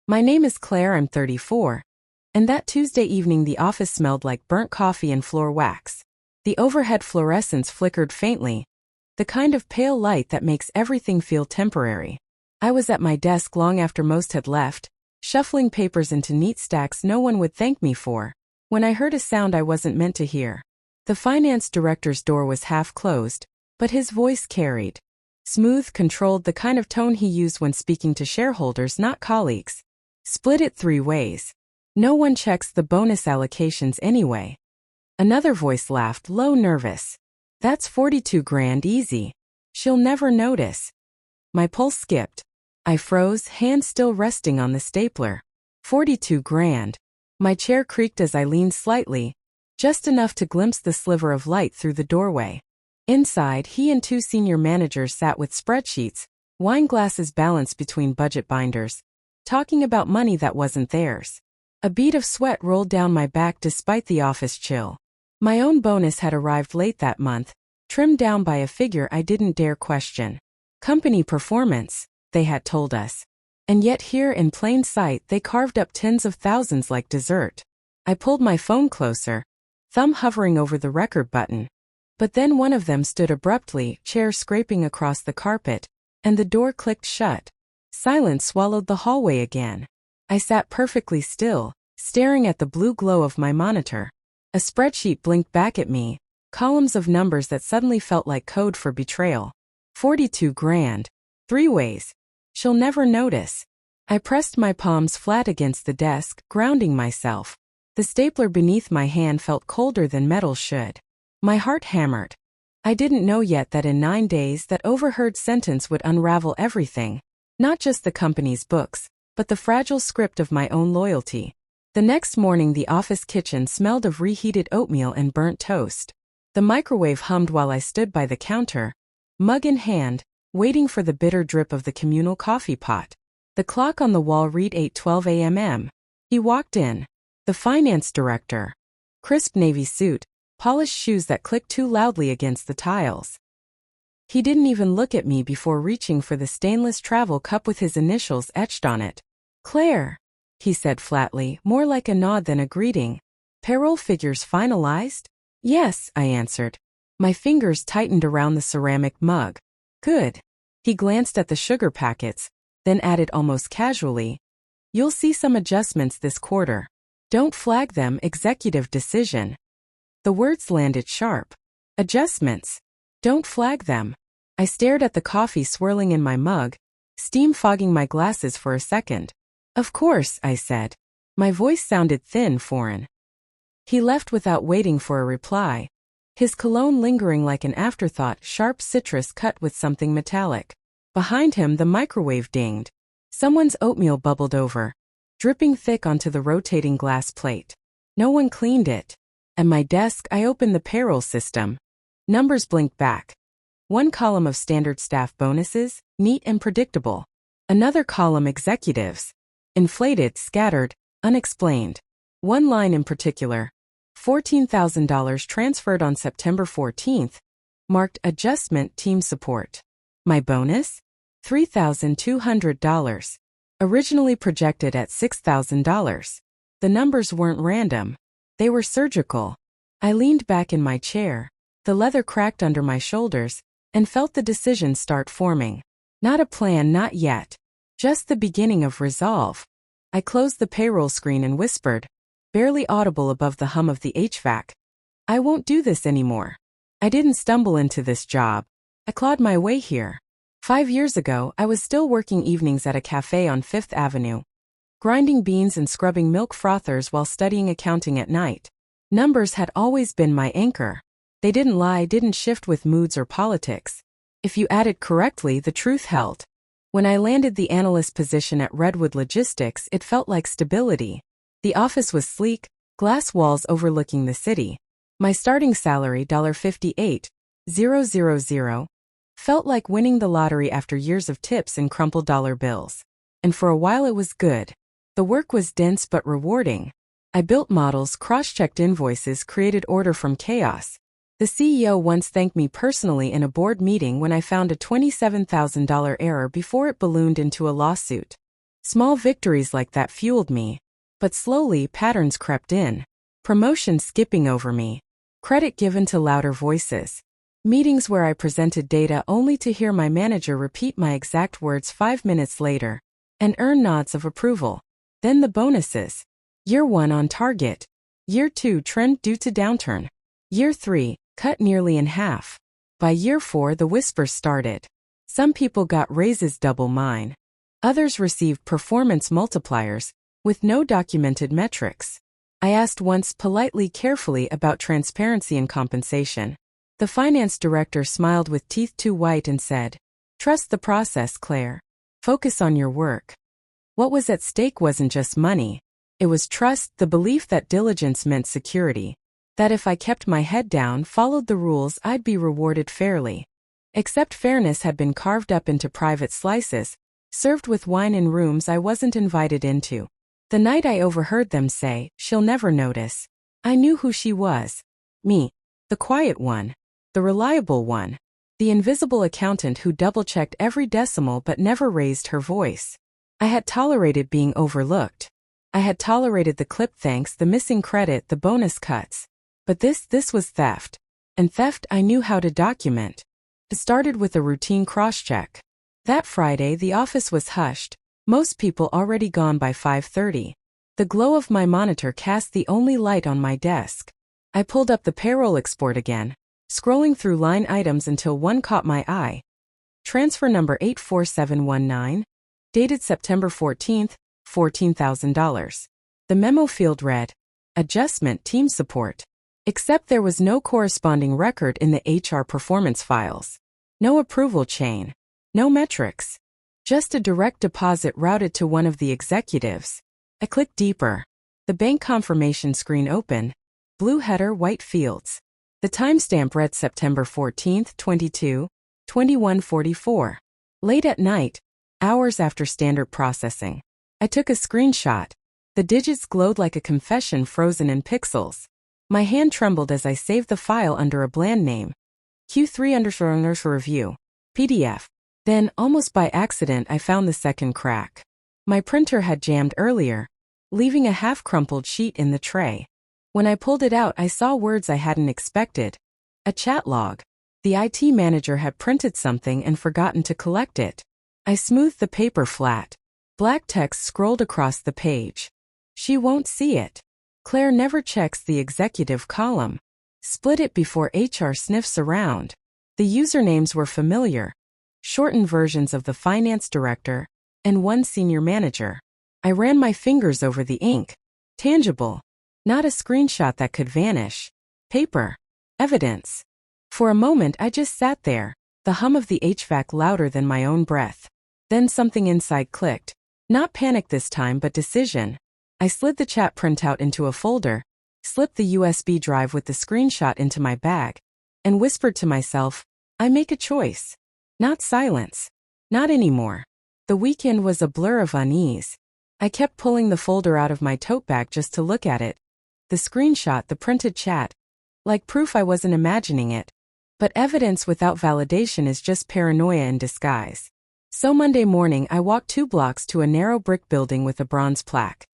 My name is Claire, I'm 34. And that Tuesday evening the office smelled like burnt coffee and floor wax. The overhead fluorescence flickered faintly, the kind of pale light that makes everything feel temporary. I was at my desk long after most had left, shuffling papers into neat stacks no one would thank me for, when I heard a sound I wasn't meant to hear. The finance director's door was half closed, but his voice carried. Smooth, controlled, the kind of tone he used when speaking to shareholders, not colleagues. Split it 3 ways. No one checks the bonus allocations anyway. Another voice laughed, low, nervous. That's 42 grand easy. She'll never notice. My pulse skipped. I froze, hand still resting on the stapler. 42 grand. My chair creaked as I leaned slightly, just enough to glimpse the sliver of light through the doorway. Inside, he and 2 senior managers sat with spreadsheets, wine glasses balanced between budget binders, talking about money that wasn't theirs. A bead of sweat rolled down my back despite the office chill. My own bonus had arrived late that month, trimmed down by a figure I didn't dare question. Company performance, they had told us. And yet here in plain sight they carved up tens of thousands like dessert. I pulled my phone closer, thumb hovering over the record button. But then one of them stood abruptly, chair scraping across the carpet, and the door clicked shut. Silence swallowed the hallway again. I sat perfectly still, staring at the blue glow of my monitor. A spreadsheet blinked back at me, columns of numbers that suddenly felt like code for betrayal. 42 grand. 3 ways. She'll never notice. I pressed my palms flat against the desk, grounding myself. The stapler beneath my hand felt colder than metal should. My heart hammered. I didn't know yet that in 9 days that overheard sentence would unravel everything. Not just the company's books, but the fragile script of my own loyalty. The next morning the office kitchen smelled of reheated oatmeal and burnt toast. The microwave hummed while I stood by the counter, mug in hand, waiting for the bitter drip of the communal coffee pot. The clock on the wall read 8:12 a.m. He walked in. The finance director. Crisp navy suit, polished shoes that clicked too loudly against the tiles. He didn't even look at me before reaching for the stainless travel cup with his initials etched on it. Claire, he said flatly, more like a nod than a greeting. Payroll figures finalized? Yes, I answered. My fingers tightened around the ceramic mug. Good. He glanced at the sugar packets, then added almost casually, you'll see some adjustments this quarter. Don't flag them, executive decision. The words landed sharp. Adjustments. Don't flag them. I stared at the coffee swirling in my mug, steam fogging my glasses for a second. Of course, I said. My voice sounded thin, foreign. He left without waiting for a reply, his cologne lingering like an afterthought, sharp citrus cut with something metallic. Behind him the microwave dinged. Someone's oatmeal bubbled over, dripping thick onto the rotating glass plate. No one cleaned it. At my desk I opened the payroll system. Numbers blinked back. One column of standard staff bonuses, neat and predictable. Another column executives. Inflated, scattered, unexplained. One line in particular, $14,000 transferred on September 14th, marked adjustment team support. My bonus? $3,200. Originally projected at $6,000. The numbers weren't random. They were surgical. I leaned back in my chair, the leather cracked under my shoulders, and felt the decision start forming. Not a plan, not yet. Just the beginning of resolve. I closed the payroll screen and whispered, barely audible above the hum of the HVAC. I won't do this anymore. I didn't stumble into this job. I clawed my way here. 5 years ago, I was still working evenings at a cafe on Fifth Avenue, grinding beans and scrubbing milk frothers while studying accounting at night. Numbers had always been my anchor. They didn't lie, didn't shift with moods or politics. If you added correctly, the truth held. When I landed the analyst position at Redwood Logistics, it felt like stability. The office was sleek, glass walls overlooking the city. My starting salary, $58,000, felt like winning the lottery after years of tips and crumpled dollar bills. And for a while it was good. The work was dense but rewarding. I built models, cross-checked invoices, created order from chaos. The CEO once thanked me personally in a board meeting when I found a $27,000 error before it ballooned into a lawsuit. Small victories like that fueled me. But slowly, patterns crept in. Promotion skipping over me. Credit given to louder voices. Meetings where I presented data only to hear my manager repeat my exact words 5 minutes later and earn nods of approval. Then the bonuses. Year 1 on target. Year 2 trend due to downturn. Year 3 cut nearly in half. By year 4 the whispers started. Some people got raises double mine. Others received performance multipliers with no documented metrics. I asked once politely carefully about transparency and compensation. The finance director smiled with teeth too white and said, "Trust the process, Claire. Focus on your work." What was at stake wasn't just money. It was trust, the belief that diligence meant security. That if I kept my head down, followed the rules, I'd be rewarded fairly. Except fairness had been carved up into private slices, served with wine in rooms I wasn't invited into. The night I overheard them say, "She'll never notice," I knew who she was. Me. The quiet one. The reliable one. The invisible accountant who double-checked every decimal but never raised her voice. I had tolerated being overlooked. I had tolerated the clip thanks, the missing credit, the bonus cuts. But this was theft. And theft I knew how to document. It started with a routine cross-check. That Friday the office was hushed, most people already gone by 5:30. The glow of my monitor cast the only light on my desk. I pulled up the payroll export again, scrolling through line items until one caught my eye. Transfer number 84719, dated September 14th, $14,000. The memo field read, "Adjustment Team Support." Except there was no corresponding record in the HR performance files. No approval chain. No metrics. Just a direct deposit routed to one of the executives. I clicked deeper. The bank confirmation screen opened. Blue header, white fields. The timestamp read September 14th, 21:44. Late at night, hours after standard processing. I took a screenshot. The digits glowed like a confession frozen in pixels. My hand trembled as I saved the file under a bland name. Q3_review. PDF. Then, almost by accident, I found the second crack. My printer had jammed earlier, leaving a half-crumpled sheet in the tray. When I pulled it out, I saw words I hadn't expected. A chat log. The IT manager had printed something and forgotten to collect it. I smoothed the paper flat. Black text scrolled across the page. "She won't see it. Claire never checks the executive column. Split it before HR sniffs around." The usernames were familiar. Shortened versions of the finance director and one senior manager. I ran my fingers over the ink. Tangible. Not a screenshot that could vanish. Paper. Evidence. For a moment I just sat there, the hum of the HVAC louder than my own breath. Then something inside clicked. Not panic this time, but decision. I slid the chat printout into a folder, slipped the USB drive with the screenshot into my bag, and whispered to myself, I make a choice. Not silence. Not anymore. The weekend was a blur of unease. I kept pulling the folder out of my tote bag just to look at it. The screenshot, the printed chat. Like proof I wasn't imagining it. But evidence without validation is just paranoia in disguise. So Monday morning I walked 2 blocks to a narrow brick building with a bronze plaque.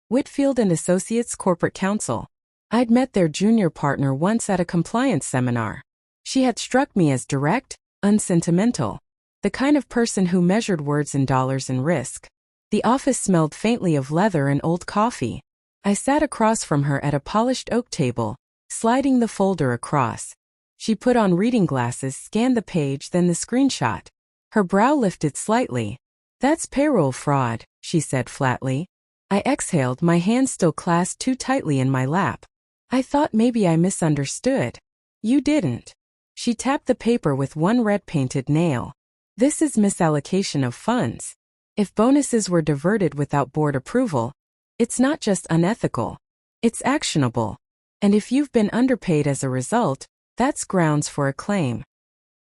Whitfield and Associates Corporate Counsel. I'd met their junior partner once at a compliance seminar. She had struck me as direct, unsentimental. The kind of person who measured words in dollars and risk. The office smelled faintly of leather and old coffee. I sat across from her at a polished oak table, sliding the folder across. She put on reading glasses, scanned the page, then the screenshot. Her brow lifted slightly. That's payroll fraud, she said flatly. I exhaled, my hands still clasped too tightly in my lap. I thought maybe I misunderstood. You didn't. She tapped the paper with one red-painted nail. This is misallocation of funds. If bonuses were diverted without board approval, it's not just unethical. It's actionable. And if you've been underpaid as a result, that's grounds for a claim.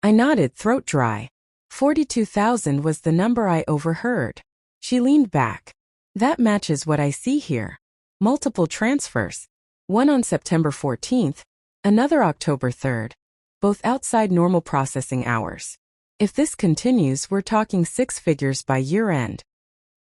I nodded, throat dry. 42,000 was the number I overheard. She leaned back. That matches what I see here. Multiple transfers. One on September 14th, another October 3rd. Both outside normal processing hours. If this continues, we're talking 6 figures by year end.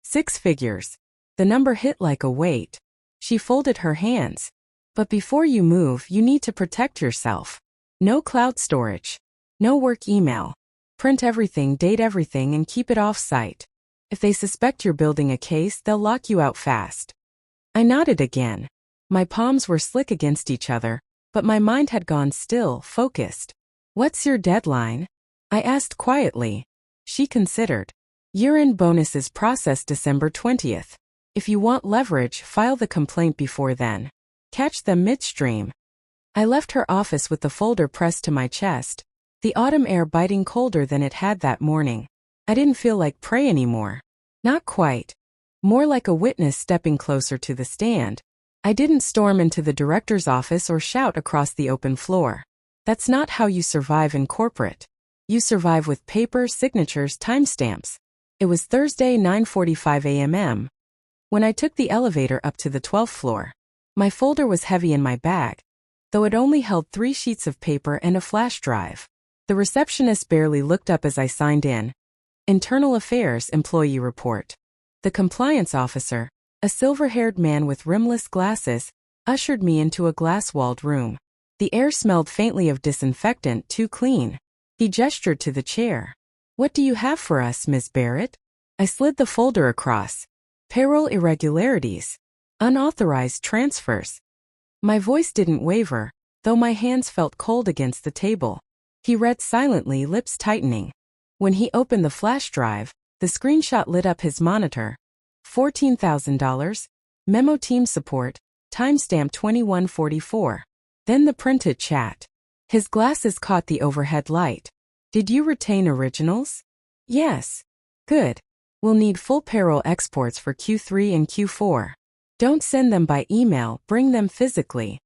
6 figures. The number hit like a weight. She folded her hands. But before you move, you need to protect yourself. No cloud storage. No work email. Print everything, date everything, and keep it off-site. If they suspect you're building a case, they'll lock you out fast. I nodded again. My palms were slick against each other, but my mind had gone still, focused. What's your deadline? I asked quietly. She considered. Year-end bonuses processed December 20th. If you want leverage, file the complaint before then. Catch them midstream. I left her office with the folder pressed to my chest, the autumn air biting colder than it had that morning. I didn't feel like prey anymore. Not quite. More like a witness stepping closer to the stand. I didn't storm into the director's office or shout across the open floor. That's not how you survive in corporate. You survive with paper, signatures, timestamps. It was Thursday, 9:45 a.m. when I took the elevator up to the 12th floor. My folder was heavy in my bag, though it only held 3 sheets of paper and a flash drive. The receptionist barely looked up as I signed in. Internal Affairs Employee Report. The compliance officer, a silver-haired man with rimless glasses, ushered me into a glass-walled room. The air smelled faintly of disinfectant, too clean. He gestured to the chair. What do you have for us, Ms. Barrett? I slid the folder across. Payroll irregularities. Unauthorized transfers. My voice didn't waver, though my hands felt cold against the table. He read silently, lips tightening. When he opened the flash drive, the screenshot lit up his monitor. $14,000. Memo team support. Timestamp 2144. Then the printed chat. His glasses caught the overhead light. Did you retain originals? Yes. Good. We'll need full payroll exports for Q3 and Q4. Don't send them by email, bring them physically.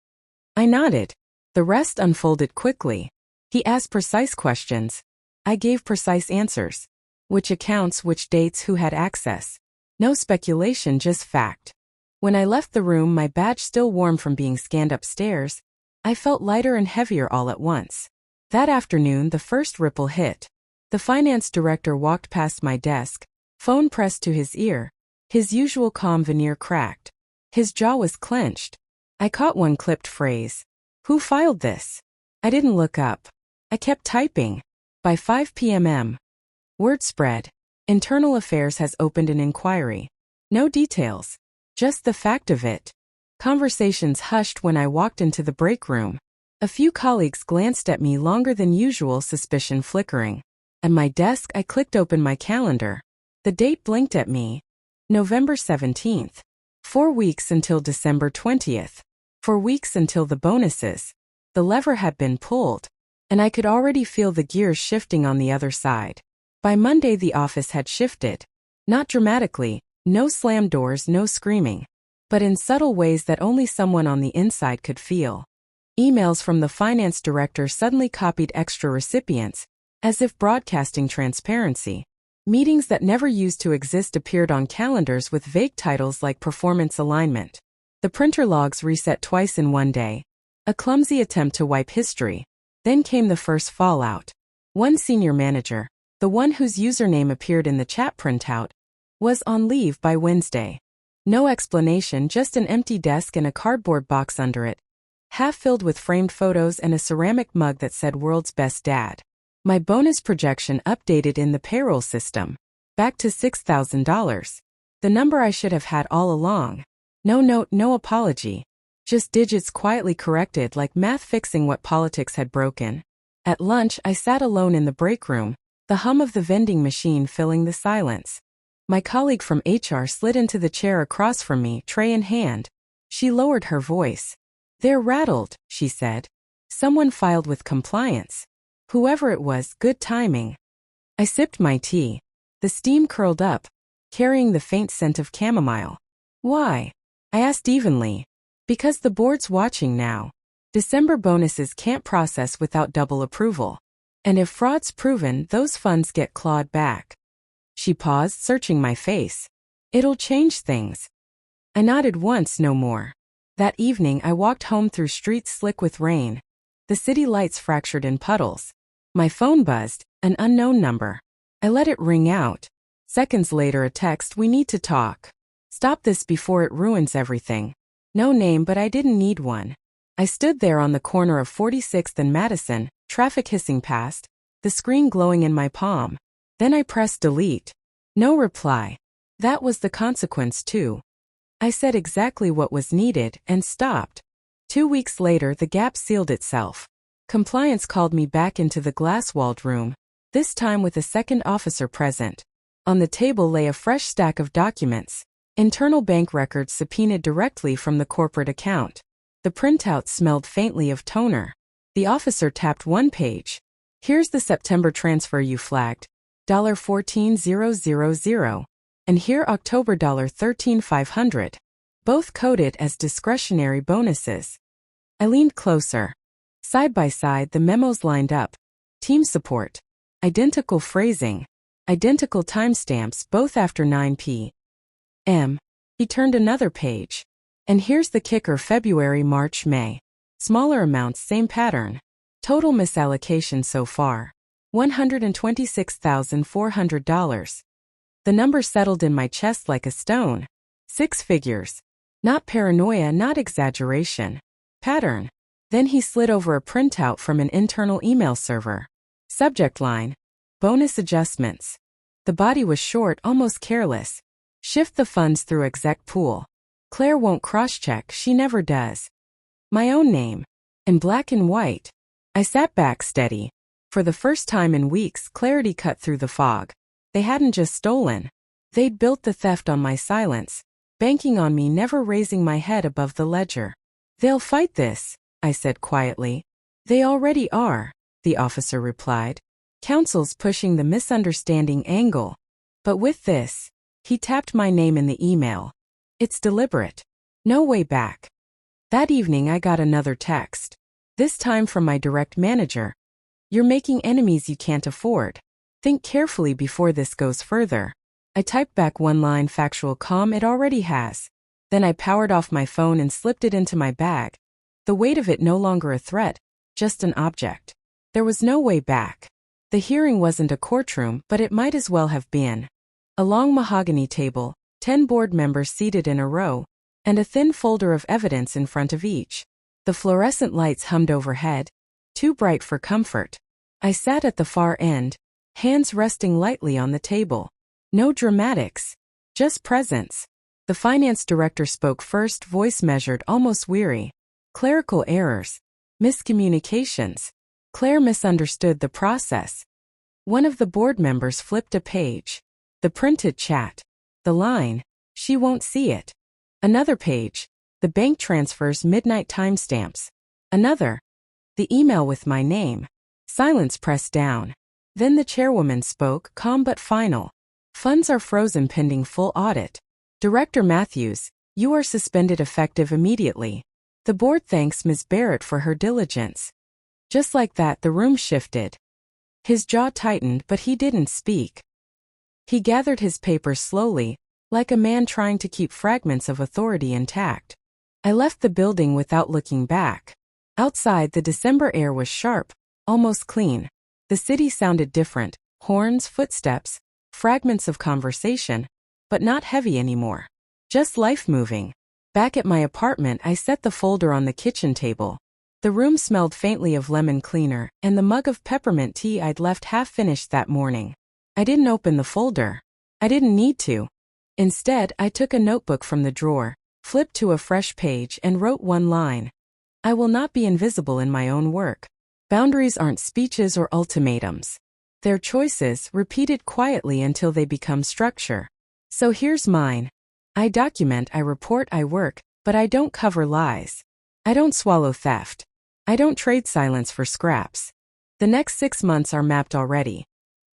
I nodded. The rest unfolded quickly. He asked precise questions. I gave precise answers. Which accounts, which dates, who had access. No speculation, just fact. When I left the room, my badge still warm from being scanned upstairs, I felt lighter and heavier all at once. That afternoon, the first ripple hit. The finance director walked past my desk, phone pressed to his ear. His usual calm veneer cracked. His jaw was clenched. I caught one clipped phrase. Who filed this? I didn't look up. I kept typing. By 5 p.m. Word spread. Internal Affairs has opened an inquiry. No details. Just the fact of it. Conversations hushed when I walked into the break room. A few colleagues glanced at me longer than usual, suspicion flickering. At my desk, I clicked open my calendar. The date blinked at me. November 17th. 4 weeks until December 20th. 4 weeks until the bonuses. The lever had been pulled, and I could already feel the gears shifting on the other side. By Monday, the office had shifted. Not dramatically, no slammed doors, no screaming, but in subtle ways that only someone on the inside could feel. Emails from the finance director suddenly copied extra recipients, as if broadcasting transparency. Meetings that never used to exist appeared on calendars with vague titles like performance alignment. The printer logs reset twice in one day. A clumsy attempt to wipe history. Then came the first fallout. One senior manager, the one whose username appeared in the chat printout, was on leave by Wednesday. No explanation, just an empty desk and a cardboard box under it, half filled with framed photos and a ceramic mug that said "World's Best Dad." My bonus projection updated in the payroll system. Back to $6,000. The number I should have had all along. No note, no apology. Just digits quietly corrected, like math fixing what politics had broken. At lunch, I sat alone in the break room, the hum of the vending machine filling the silence. My colleague from HR slid into the chair across from me, tray in hand. She lowered her voice. "They're rattled," she said. "Someone filed with compliance. Whoever it was, good timing." I sipped my tea. The steam curled up, carrying the faint scent of chamomile. "Why?" I asked evenly. "Because the board's watching now. December bonuses can't process without double approval. And if fraud's proven, those funds get clawed back." She paused, searching my face. "It'll change things." I nodded once, no more. That evening, I walked home through streets slick with rain. The city lights fractured in puddles. My phone buzzed, an unknown number. I let it ring out. Seconds later a text, "We need to talk. Stop this before it ruins everything." No name, but I didn't need one. I stood there on the corner of 46th and Madison, traffic hissing past, the screen glowing in my palm. Then I pressed delete. No reply. That was the consequence too. I said exactly what was needed and stopped. 2 weeks later the gap sealed itself. Compliance called me back into the glass-walled room, this time with a second officer present. On the table lay a fresh stack of documents, internal bank records subpoenaed directly from the corporate account. The printout smelled faintly of toner. The officer tapped one page. "Here's the September transfer you flagged, $14,000, and here October $13,500, both coded as discretionary bonuses." I leaned closer. Side by side the memos lined up. Team support. Identical phrasing. Identical timestamps, both after 9 p.m. He turned another page. "And here's the kicker: February, March, May. Smaller amounts, same pattern. Total misallocation so far, $126,400. The number settled in my chest like a stone. 6 figures. Not paranoia, not exaggeration. Pattern. Then he slid over a printout from an internal email server. Subject line: bonus adjustments. The body was short, almost careless. "Shift the funds through exec pool. Claire won't cross-check, she never does." My own name. In black and white. I sat back steady. For the first time in weeks, clarity cut through the fog. They hadn't just stolen. They'd built the theft on my silence, banking on me never raising my head above the ledger. "They'll fight this," I said quietly. "They already are," the officer replied. "Counsel's pushing the misunderstanding angle. But with this," he tapped my name in the email, "it's deliberate. No way back." That evening I got another text. This time from my direct manager. "You're making enemies you can't afford. Think carefully before this goes further." I typed back one line, factual, calm, "It already has." Then I powered off my phone and slipped it into my bag. The weight of it no longer a threat, just an object. There was no way back. The hearing wasn't a courtroom, but it might as well have been. A long mahogany table, 10 board members seated in a row, and a thin folder of evidence in front of each. The fluorescent lights hummed overhead, too bright for comfort. I sat at the far end, hands resting lightly on the table. No dramatics, just presence. The finance director spoke first, voice measured, almost weary. "Clerical errors. Miscommunications. Claire misunderstood the process." One of the board members flipped a page. The printed chat. The line, "She won't see it." Another page. The bank transfers, midnight timestamps. Another. The email with my name. Silence pressed down. Then the chairwoman spoke, calm but final. "Funds are frozen pending full audit. Director Matthews, you are suspended effective immediately. The board thanks Ms. Barrett for her diligence." Just like that the room shifted. His jaw tightened, but he didn't speak. He gathered his papers slowly, like a man trying to keep fragments of authority intact. I left the building without looking back. Outside, the December air was sharp, almost clean. The city sounded different, horns, footsteps, fragments of conversation, but not heavy anymore. Just life moving. Back at my apartment, I set the folder on the kitchen table. The room smelled faintly of lemon cleaner and the mug of peppermint tea I'd left half finished that morning. I didn't open the folder. I didn't need to. Instead, I took a notebook from the drawer, flipped to a fresh page and wrote one line. "I will not be invisible in my own work." Boundaries aren't speeches or ultimatums. They're choices, repeated quietly until they become structure. So here's mine. I document, I report, I work, but I don't cover lies. I don't swallow theft. I don't trade silence for scraps. The next 6 months are mapped already.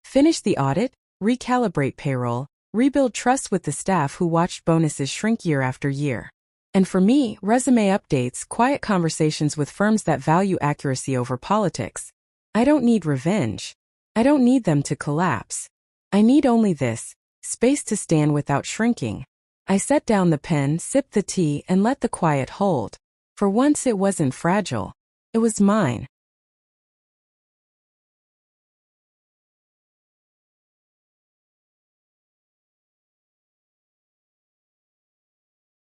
Finish the audit, recalibrate payroll, rebuild trust with the staff who watched bonuses shrink year after year. And for me, resume updates, quiet conversations with firms that value accuracy over politics. I don't need revenge. I don't need them to collapse. I need only this, space to stand without shrinking. I set down the pen, sipped the tea, and let the quiet hold. For once it wasn't fragile. It was mine.